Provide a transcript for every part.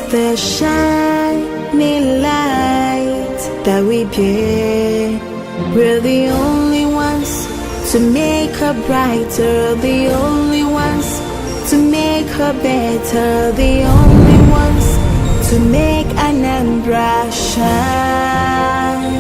the shining light that we bear. We're the only ones to make her brighter, the only ones to make her better, the only ones to make Anambra shine.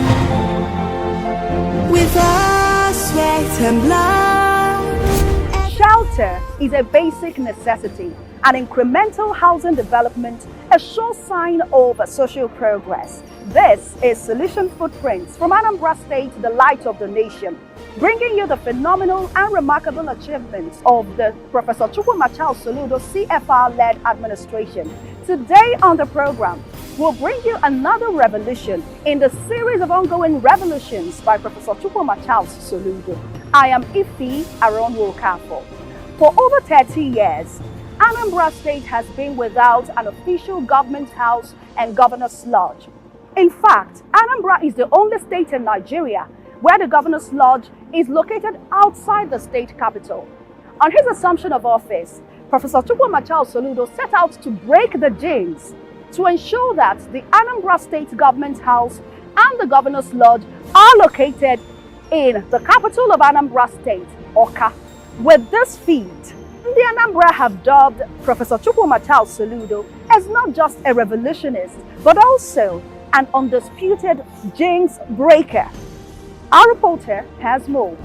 With our sweat and blood. Shelter is a basic necessity. An incremental housing development, a sure sign of social progress. This is Solution Footprints from Anambra State, the light of the nation, bringing you the phenomenal and remarkable achievements of the Professor Soludo CFR-led administration. Today on the program, we'll bring you another revolution in the series of ongoing revolutions by Professor Soludo. I am Ife Aaron Wilkafo. For over 30 years, Anambra State has been without an official government house and governor's lodge. In fact, Anambra is the only state in Nigeria where the governor's lodge is located outside the state capital. On his assumption of office, Professor Soludo set out to break the jinx to ensure that the Anambra State Government House and the Governor's Lodge are located in the capital of Anambra State, Awka. With this feat, the Anambra have dubbed Professor Soludo as not just a revolutionist, but also an undisputed jinx breaker. Our reporter has more.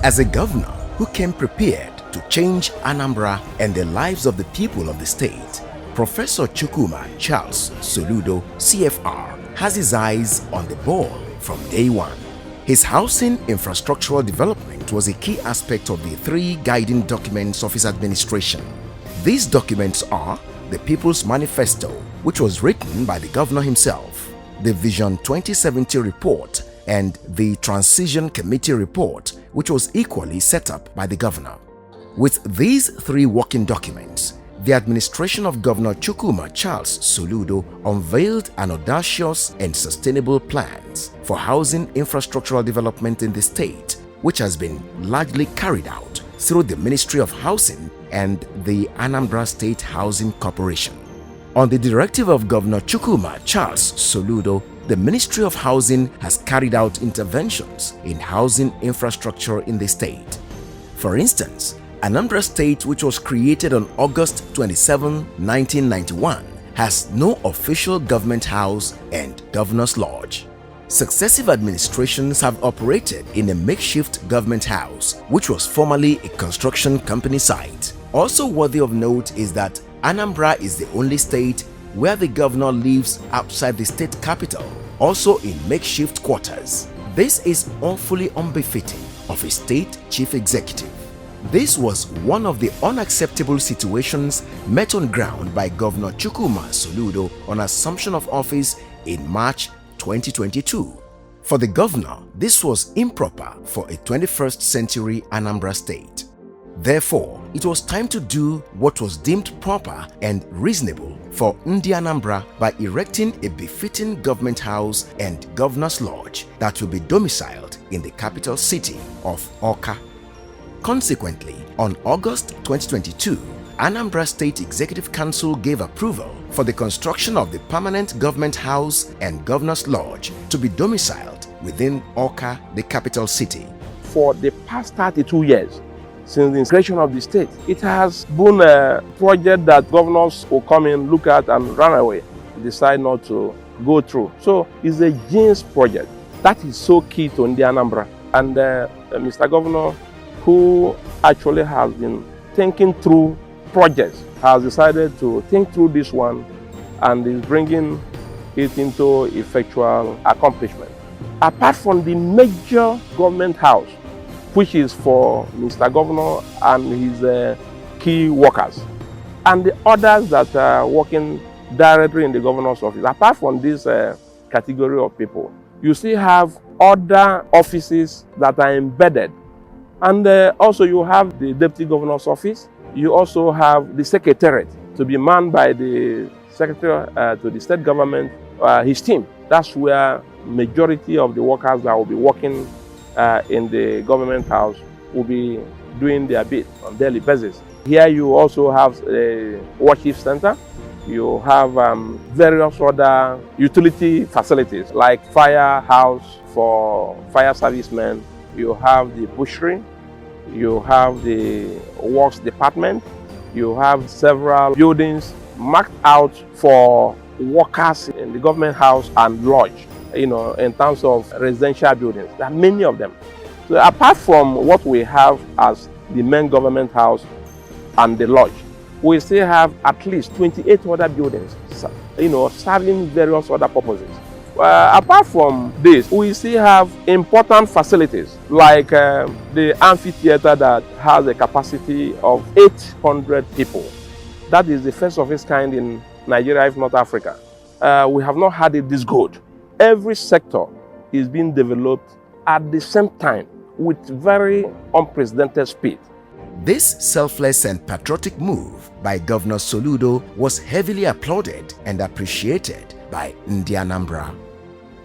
As a governor who came prepared to change Anambra and the lives of the people of the state, Professor Charles Soludo, CFR, has his eyes on the ball from day one. His housing infrastructural development was a key aspect of the three guiding documents of his administration. These documents are the People's Manifesto, which was written by the governor himself, the Vision 2070 report, and the Transition Committee report, which was equally set up by the governor. With these three working documents, the administration of Governor Charles Soludo unveiled an audacious and sustainable plans for housing infrastructural development in the state, which has been largely carried out through the Ministry of Housing and the Anambra State Housing Corporation. On the directive of Governor Charles Soludo, the Ministry of Housing has carried out interventions in housing infrastructure in the state. For instance, Anambra State, which was created on August 27, 1991, has no official government house and governor's lodge. Successive administrations have operated in a makeshift government house, which was formerly a construction company site. Also worthy of note is that Anambra is the only state where the governor lives outside the state capital, also in makeshift quarters. This is awfully unbefitting of a state chief executive. This was one of the unacceptable situations met on ground by Governor Soludo on assumption of office in March 2022. For the governor, this was improper for a 21st century Anambra state. Therefore, it was time to do what was deemed proper and reasonable for Ndi Anambra by erecting a befitting government house and governor's lodge that will be domiciled in the capital city of Awka. Consequently, on August 2022, Anambra State Executive Council gave approval for the construction of the permanent government house and governor's lodge to be domiciled within Awka, the capital city. For the past 32 years, since the creation of the state, it has been a project that governors will come in, look at and run away, decide not to go through. So it's a genius project that is so key to Ndi Anambra. And Mr. Governor, who actually has been thinking through projects, has decided to think through this one and is bringing it into effectual accomplishment. Apart from the major government house, which is for Mr. Governor and his key workers, and the others that are working directly in the governor's office, apart from this category of people, you still have other offices that are embedded. And also you have the Deputy Governor's Office. You also have the Secretariat to be manned by the Secretary to the State Government, his team. That's where majority of the workers that will be working in the government house will be doing their bit on a daily basis. Here you also have a worship center. You have various other utility facilities like firehouse for fire servicemen. You have the butchery. You have the works department. You have several buildings marked out for workers in the government house and lodge, in terms of residential buildings. There are many of them. So apart from what we have as the main government house and the lodge, we still have at least 28 other buildings, serving various other purposes. Apart from this, we still have important facilities like the amphitheater that has a capacity of 800 people. That is the first of its kind in Nigeria, if not Africa. We have not had it this good. Every sector is being developed at the same time with very unprecedented speed. This selfless and patriotic move by Governor Soludo was heavily applauded and appreciated by Anambra.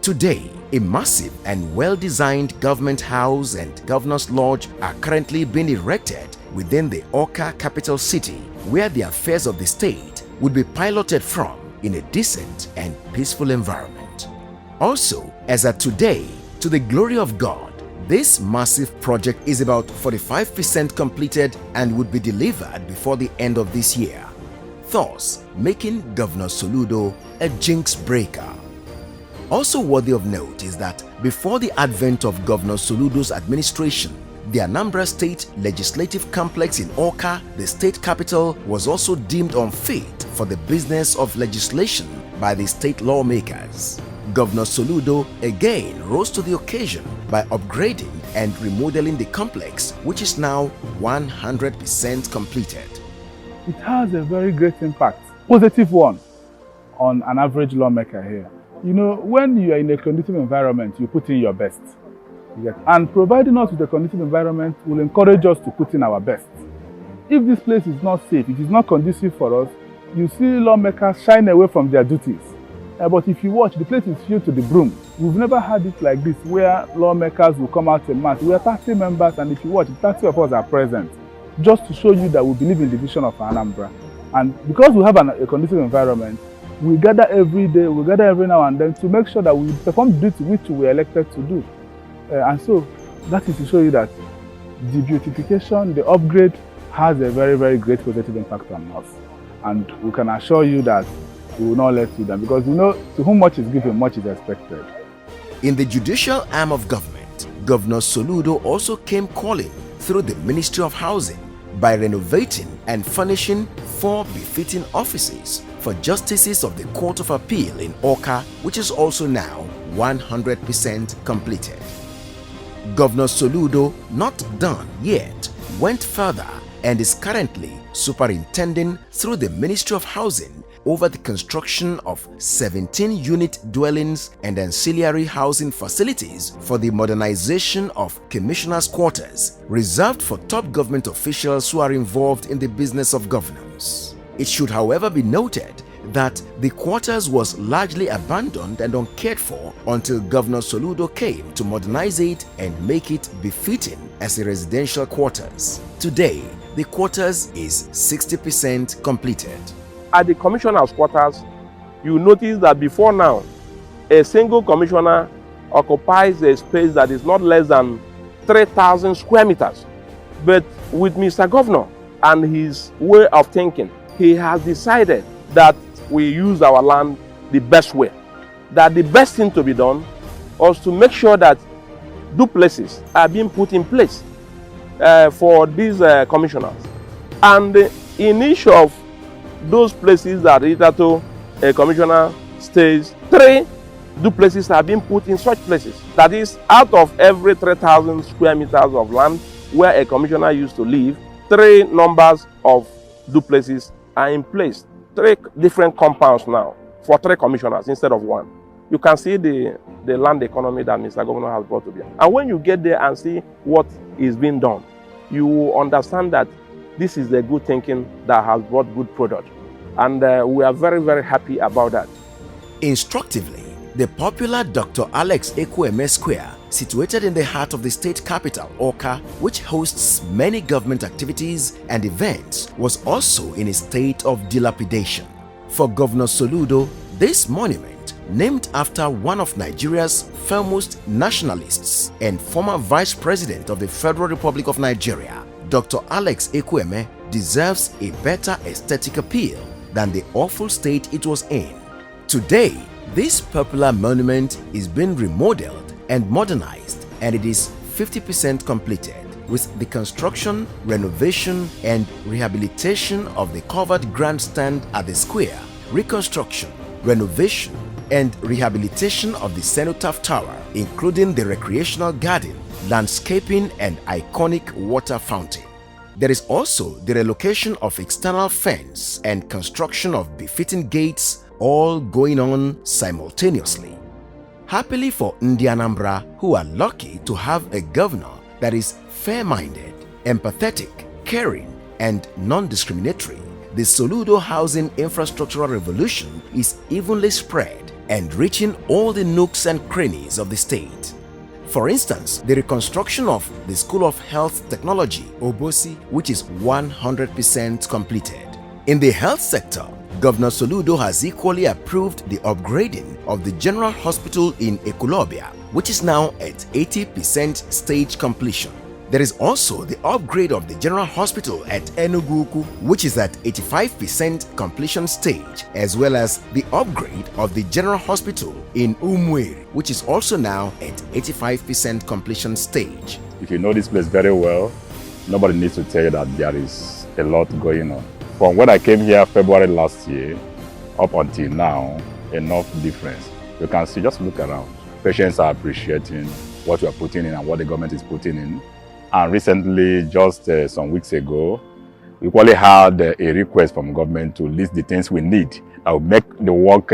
Today, a massive and well-designed government house and governor's lodge are currently being erected within the Awka capital city, where the affairs of the state would be piloted from in a decent and peaceful environment. Also, as at today, to the glory of God, this massive project is about 45% completed and would be delivered before the end of this year, thus making Governor Soludo a jinx breaker. Also worthy of note is that before the advent of Governor Soludo's administration, the Anambra State Legislative Complex in Awka, the state capital, was also deemed unfit for the business of legislation by the state lawmakers. Governor Soludo again rose to the occasion by upgrading and remodeling the complex, which is now 100% completed. It has a very great impact, positive one, on an average lawmaker here. When you are in a conducive environment, you put in your best. And providing us with a conducive environment will encourage us to put in our best. If this place is not safe, it is not conducive for us, you see lawmakers shine away from their duties. But if you watch, the place is filled to the brim. We've never had it like this, where lawmakers will come out en masse. We are 30 members, and if you watch, 30 of us are present, just to show you that we believe in the vision of Anambra. And because we have a conducive environment, we gather every day, we gather every now and then to make sure that we perform the duty which we are elected to do. And so, that is to show you that the beautification, the upgrade, has a very, very great positive impact on us. And we can assure you that we will not let you down, because to whom much is given, much is expected. In the judicial arm of government, Governor Soludo also came calling through the Ministry of Housing by renovating and furnishing 4 befitting offices for justices of the Court of Appeal in Awka, which is also now 100% completed. Governor Soludo, not done yet, went further and is currently superintending through the Ministry of Housing over the construction of 17-unit dwellings and ancillary housing facilities for the modernization of commissioners' quarters, reserved for top government officials who are involved in the business of governance. It should, however, be noted that the quarters was largely abandoned and uncared for until Governor Soludo came to modernize it and make it befitting as a residential quarters. Today, the quarters is 60% completed. At the commissioner's quarters, you notice that before now, a single commissioner occupies a space that is not less than 3,000 square meters. But with Mr. Governor and his way of thinking, he has decided that we use our land the best way. That the best thing to be done was to make sure that duplexes are being put in place for these commissioners. And in each of those places that hitherto a commissioner stays, 3 duplexes have been put in such places. That is, out of every 3,000 square meters of land where a commissioner used to live, 3 numbers of duplexes are in place. 3 different compounds now for 3 commissioners instead of 1. You can see the land economy that Mr. Governor has brought to bear. And when you get there and see what is being done, you will understand that this is the good thinking that has brought good product. And we are very, very happy about that. Instructively, The popular Dr. Alex Ekwueme Square, situated in the heart of the state capital, Awka, which hosts many government activities and events, was also in a state of dilapidation. For Governor Soludo, this monument, named after one of Nigeria's foremost nationalists and former Vice President of the Federal Republic of Nigeria, Dr. Alex Ekwueme, deserves a better aesthetic appeal than the awful state it was in. Today, this popular monument is being remodeled and modernized, and it is 50% completed, with the construction, renovation, and rehabilitation of the covered grandstand at the square, reconstruction, renovation, and rehabilitation of the cenotaph tower, including the recreational garden, landscaping, and iconic water fountain. There is also the relocation of external fence and construction of befitting gates, all going on simultaneously. Happily for Anambra, who are lucky to have a governor that is fair-minded, empathetic, caring, and non-discriminatory, the Soludo housing infrastructural revolution is evenly spread and reaching all the nooks and crannies of the state. For instance, the reconstruction of the School of Health Technology, Obosi, which is 100% completed. In the health sector, Governor Soludo has equally approved the upgrading of the General Hospital in Ekulobia, which is now at 80% stage completion. There is also the upgrade of the General Hospital at Enugu, which is at 85% completion stage, as well as the upgrade of the General Hospital in Umweri, which is also now at 85% completion stage. If you know this place very well, nobody needs to tell you that there is a lot going on. From when I came here February last year, up until now, enough difference. You can see, just look around. Patients are appreciating what we are putting in and what the government is putting in. And recently, just some weeks ago, we equally had a request from government to list the things we need that will make the work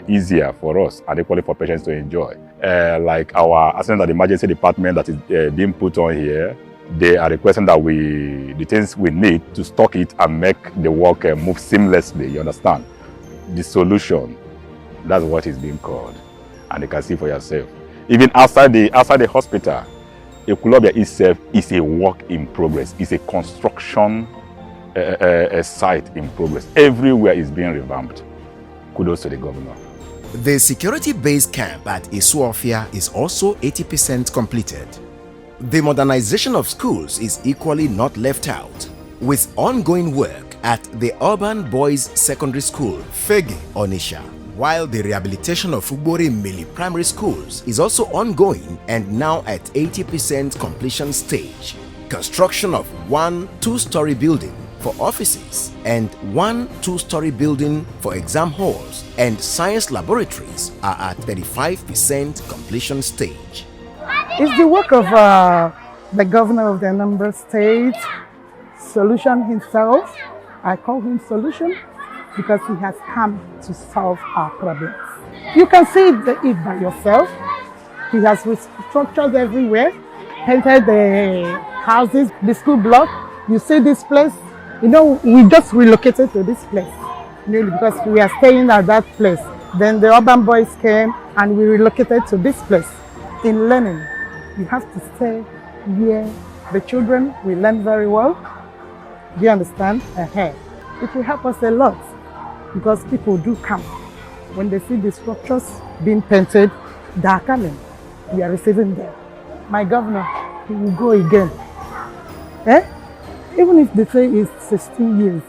easier for us and equally for patients to enjoy. Like our assistant at the emergency department that is being put on here, they are requesting that the things we need to stock it and make the work move seamlessly, you understand? The solution, that's what is being called. And you can see for yourself. Even outside the hospital, Ekulobia itself is a work in progress. It's a construction site in progress. Everywhere is being revamped. Kudos to the governor. The security base camp at Isuofia is also 80% completed. The modernization of schools is equally not left out, with ongoing work at the Urban Boys Secondary School, Fege, Onisha, while the rehabilitation of Ugbori Mili Primary Schools is also ongoing and now at 80% completion stage. Construction of one 2-story building for offices and one 2-story building for exam halls and science laboratories are at 35% completion stage. It's the work of the governor of the Anambra state, Solution himself. I call him Solution because he has come to solve our problems. You can see it by yourself. He has restructured everywhere, painted the houses, the school block. You see this place, you know, we just relocated to this place, really, because we are staying at that place. Then the urban boys came and we relocated to this place. In learning, you have to stay where the children will learn very well. Do you understand? It will help us a lot because people do come. When they see the structures being painted, they are coming. We are receiving them. My governor, he will go again. Even if the say is 16 years,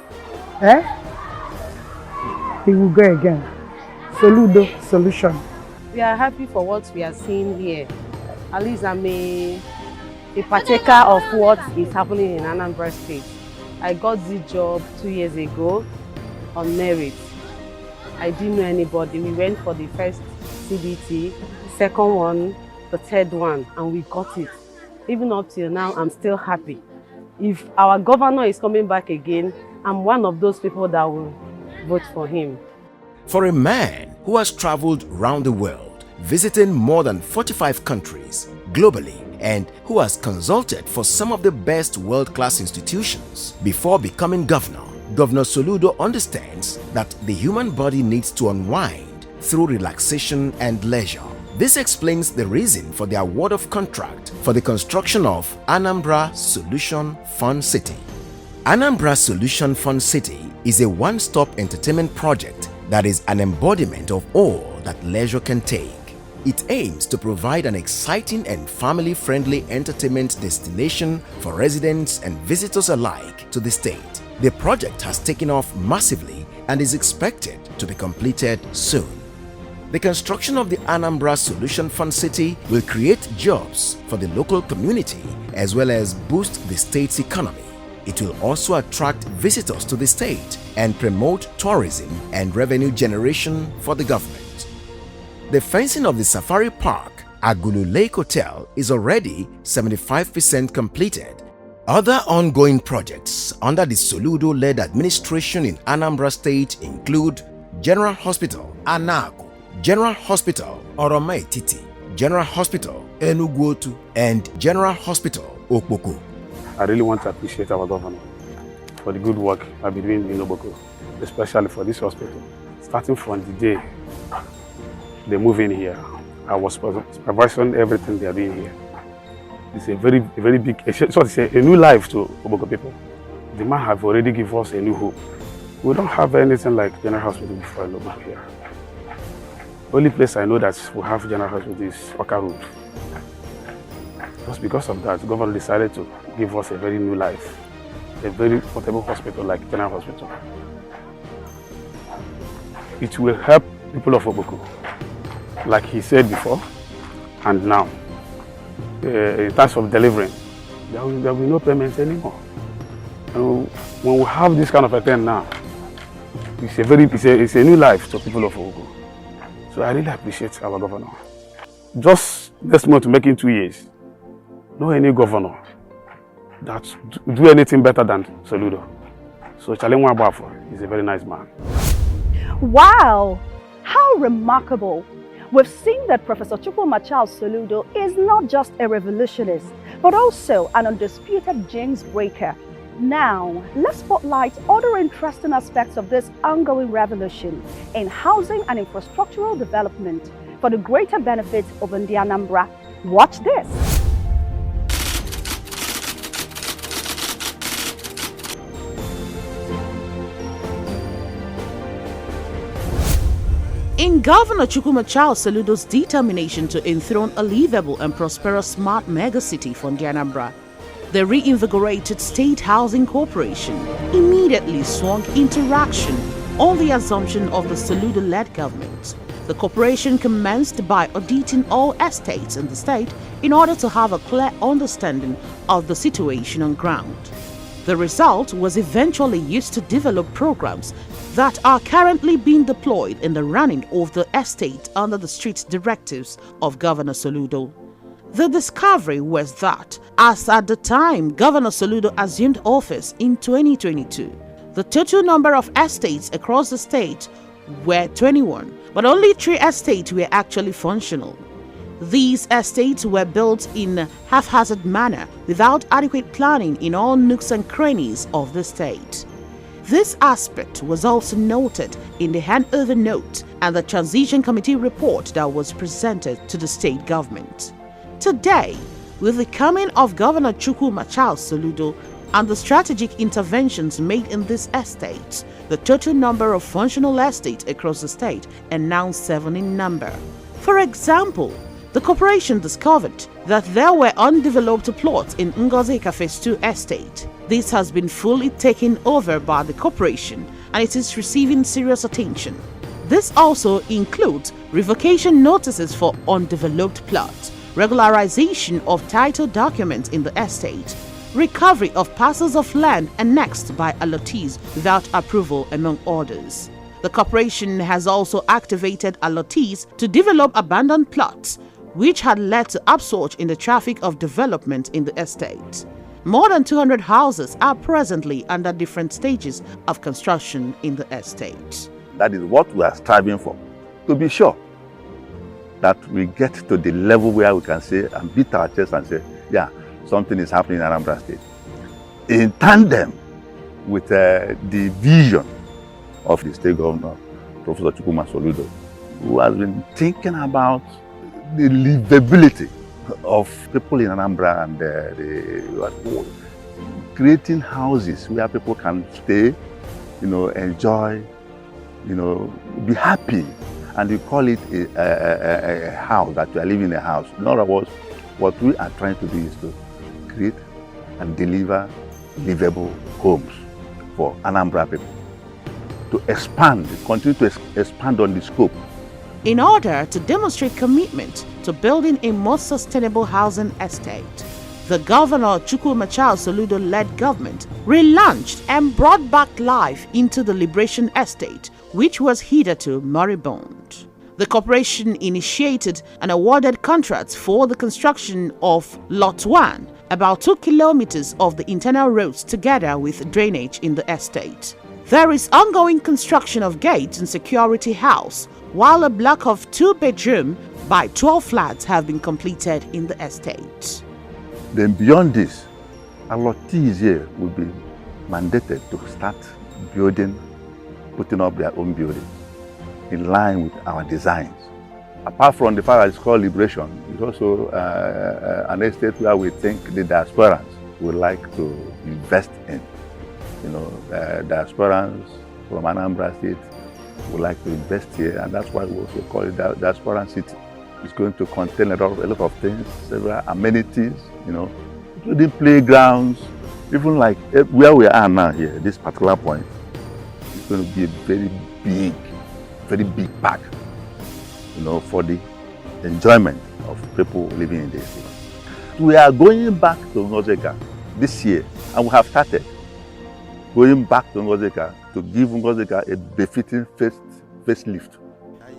he will go again. Soludo Solution. We are happy for what we are seeing here. At least I'm a partaker of what is happening in Anambra State. I got this job 2 years ago on merit. I didn't know anybody. We went for the first CBT, second one, the third one, and we got it. Even up till now, I'm still happy. If our governor is coming back again, I'm one of those people that will vote for him. For a man who has traveled around the world, visiting more than 45 countries globally, and who has consulted for some of the best world-class institutions before becoming governor, Governor Soludo understands that the human body needs to unwind through relaxation and leisure. This explains the reason for the award of contract for the construction of Anambra Solution Fun City. Anambra Solution Fun City is a one-stop entertainment project that is an embodiment of all that leisure can take. It aims to provide an exciting and family-friendly entertainment destination for residents and visitors alike to the state. The project has taken off massively and is expected to be completed soon. The construction of the Anambra Solution Fund City will create jobs for the local community as well as boost the state's economy. It will also attract visitors to the state and promote tourism and revenue generation for the government. The fencing of the Safari Park, Agulu Lake Hotel, is already 75% completed. Other ongoing projects under the Soludo-led administration in Anambra State include General Hospital, Anagu, General Hospital, Oromaetiti, General Hospital, Enugu-Otu, and General Hospital, Okpoko. I really want to appreciate our governor for the good work I've been doing in Oboko, especially for this hospital. Starting from the day they move in here, I was supervising everything they are doing here. It's a very big, so it's a new life to Oboko people. The man have already given us a new hope. We don't have anything like General Hospital before in Oboko here. The only place I know that we have General Hospital is Oka Road. Just because of that, the government decided to give us a very new life, a very portable hospital like General Hospital. It will help people of Oboko, like he said before, and now. In terms of delivering, there will be no payments anymore. And when we have this kind of a thing now, it's a new life to people of Ogo. So I really appreciate our governor. Just next month to make it 2 years, no any governor that do anything better than Soludo. So Challenge Wabafo is a very nice man. Wow! How remarkable! We've seen that Professor Chukwuma Charles Soludo is not just a revolutionist, but also an undisputed James breaker. Now, let's spotlight other interesting aspects of this ongoing revolution in housing and infrastructural development for the greater benefit of the Anambra. Watch this. In Governor Chukwuma Charles Soludo's determination to enthrone a livable and prosperous smart megacity for Anambra, the reinvigorated State Housing Corporation immediately swung into action on the assumption of the Soludo-led government. The corporation commenced by auditing all estates in the state in order to have a clear understanding of the situation on ground. The result was eventually used to develop programs that are currently being deployed in the running of the estate under the strict directives of Governor Soludo. The discovery was that, as at the time Governor Soludo assumed office in 2022, the total number of estates across the state were 21, but only 3 estates were actually functional. These estates were built in a haphazard manner without adequate planning in all nooks and crannies of the state. This aspect was also noted in the handover note and the Transition Committee report that was presented to the state government. Today, with the coming of Governor Chukwuma Charles Soludo and the strategic interventions made in this estate, the total number of functional estates across the state are now 7 in number. For example, the corporation discovered that there were undeveloped plots in Ngozika Phase 2 estate. This has been fully taken over by the corporation and it is receiving serious attention. This also includes revocation notices for undeveloped plots, regularization of title documents in the estate, recovery of parcels of land annexed by allottees without approval, among others. The corporation has also activated allottees to develop abandoned plots, which had led to upsurge in the traffic of development in the estate. More than 200 houses are presently under different stages of construction in the estate. That is what we are striving for, to be sure that we get to the level where we can say and beat our chest and say, yeah, something is happening in Anambra State. In tandem with the vision of the state governor, Professor Chukwuma Soludo, who has been thinking about the livability of people in Anambra and creating houses where people can stay, enjoy, be happy. And you call it a house, that you are living in a house. In other words, what we are trying to do is to create and deliver livable homes for Anambra people. To expand, continue to expand on the scope. In order to demonstrate commitment to building a more sustainable housing estate, the Governor Chukwuma Charles Soludo-led government relaunched and brought back life into the Liberation Estate, which was hitherto moribund. The corporation initiated and awarded contracts for the construction of Lot 1, about 2 kilometers of the internal roads together with drainage in the estate. There is ongoing construction of gates and security house, while a block of 2-bedroom by 12 flats have been completed in the estate. Then beyond this, allottees here will be mandated to start building, putting up their own buildings in line with our designs. Apart from the fact that it's called Liberation, it's also an estate where we think the diasporans would like to invest in. Diasporans from Anambra State would like to invest here, and that's why we also call it Diaspora City. It's going to contain a lot of things, several amenities, including playgrounds, even like where we are now here, this particular point. It's going to be a very big park, for the enjoyment of people living in this city. We are going back to Ngozeka this year, and we have started going back to Ngozeka to give Ngozeka a befitting facelift.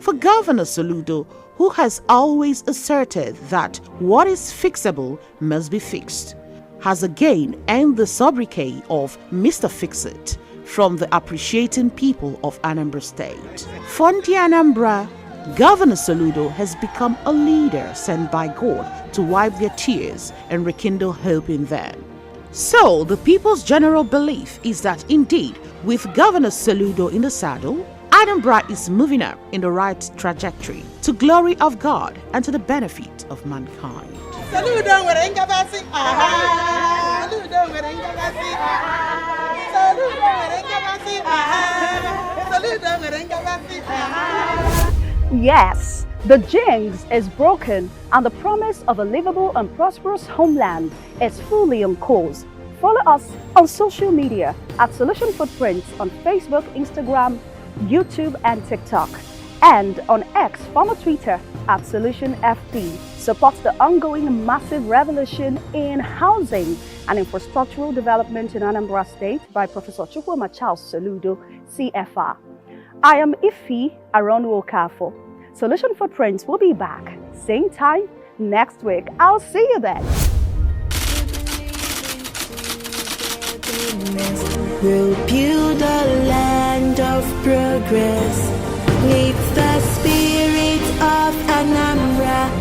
For Governor Soludo, who has always asserted that what is fixable must be fixed, has again earned the sobriquet of Mr. Fix-It from the appreciating people of Anambra State. For the Anambra, Governor Soludo has become a leader sent by God to wipe their tears and rekindle hope in them. So, the people's general belief is that indeed, with Governor Soludo in the saddle, Anambra is moving up in the right trajectory to glory of God and to the benefit of mankind. Yes, the jinx is broken and the promise of a livable and prosperous homeland is fully on course. Follow us on social media at Solution Footprints on Facebook, Instagram, YouTube and TikTok, and on X, former Twitter, at Solution FD. Support the ongoing massive revolution in housing and infrastructural development in Anambra State by Professor Chukwuma Charles Soludo, CFR. I am Ifi Aronwo-Okafo. Solution Footprints will be back same time next week. I'll see you then. We'll build a land of progress with the spirit of Anambra.